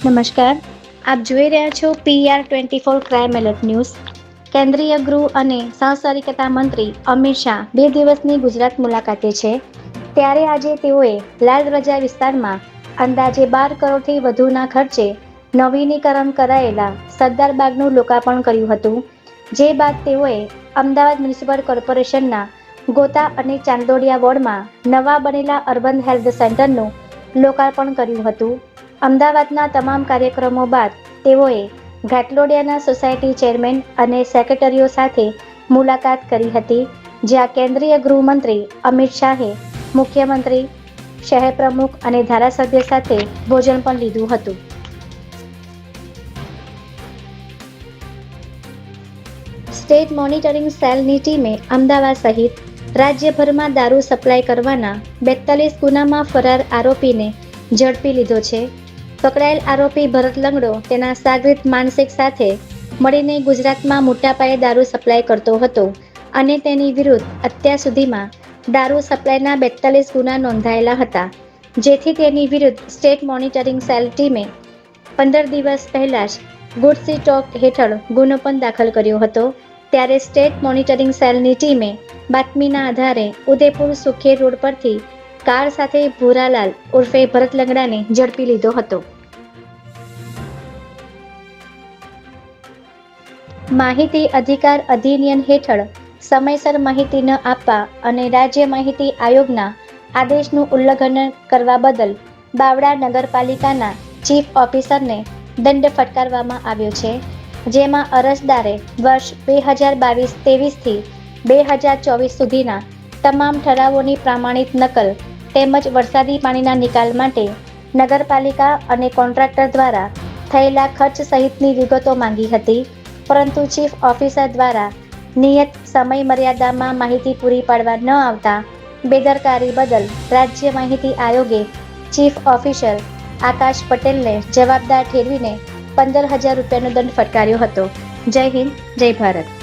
નમસ્કાર, આપ જોઈ રહ્યા છો PR24 ક્રાઇમ એલર્ટ ન્યૂઝ. કેન્દ્રીય ગૃહ અને સહકારિતા મંત્રી અમિત શાહ 2 દિવસની ગુજરાત મુલાકાતે છે. ત્યારે આજે તેઓએ લાલ ધ્વજા વિસ્તારમાં અંદાજે 12 કરોડથી વધુના ખર્ચે નવીનીકરણ કરાયેલા સરદાર બાગનું લોકાર્પણ કર્યું હતું. જે બાદ તેઓએ અમદાવાદ મ્યુનિસિપલ કોર્પોરેશનના ગોતા અને ચાંદોડિયા વોર્ડમાં નવા બનેલા અર્બન હેલ્થ સેન્ટરનું લોકાર્પણ કર્યું હતું. અમદાવાદના તમામ કાર્યક્રમો બાદ તેઓએ ઘાટલોડિયાના સોસાયટી ચેરમેન અને સેક્રેટરીઓ સાથે મુલાકાત કરી હતી, જ્યાં કેન્દ્રીય ગૃહમંત્રી અમિત શાહે મુખ્યમંત્રી, શહેર પ્રમુખ અને ધારાસભ્ય સાથે ભોજન પણ લીધું હતું. સ્ટેટ મોનિટરિંગ સેલની ટીમે અમદાવાદ સહિત રાજ્યભરમાં દારૂ સપ્લાય કરવાના 42 ગુનામાં ફરાર આરોપીને ઝડપી લીધો છે. પકડાયેલ આરોપી ભરત લંગડો તેના સાગરીત માનસિક સાથે મળીને ગુજરાતમાં મોટા પાયે દારૂ સપ્લાય કરતો હતો અને તેની વિરુદ્ધ અત્યાર સુધીમાં દારૂ સપ્લાયના 42 ગુના નોંધાયેલા હતા, જેથી તેની વિરુદ્ધ સ્ટેટ મોનિટરિંગ સેલ ટીમે 15 દિવસ પહેલા જ ગુડ્સી ટોક હેઠળ ગુનો પણ દાખલ કર્યો હતો. ત્યારે સ્ટેટ મોનિટરિંગ સેલની ટીમે બાતમીના આધારે ઉદયપુર સુખેર રોડ પરથી કાર સાથે ભૂરાલાલ ઉર્ફે ભરત લંગડાને ઝડપી લીધો હતો. માહિતી અધિકાર અધિનિયમ હેઠળ સમયસર માહિતી ન આપવા અને રાજ્ય માહિતી આયોગના આદેશનું ઉલ્લંઘન કરવા બદલ બાવળા નગરપાલિકાના ચીફ ઓફિસરને દંડ ફટકારવામાં આવ્યો છે. જેમાં અરજદારે વર્ષ 2022-23 થી 2024 સુધીના તમામ ઠરાવોની પ્રમાણિત નકલ તેમજ વરસાદી પાણીના નિકાલ માટે નગરપાલિકા અને કોન્ટ્રાક્ટર દ્વારા થયેલા ખર્ચ સહિતની વિગતો માંગી હતી, પરંતુ ચીફ ઓફિસર દ્વારા નિયત સમય મર્યાદામાં માહિતી પૂરી પાડવા ન આવતા બેદરકારી બદલ રાજ્ય માહિતી આયોગે ચીફ ઓફિસર આકાશ પટેલને જવાબદાર ઠેરવીને 15,000 રૂપિયાનો દંડ ફટકાર્યો હતો. જય હિન્દ, જય ભારત.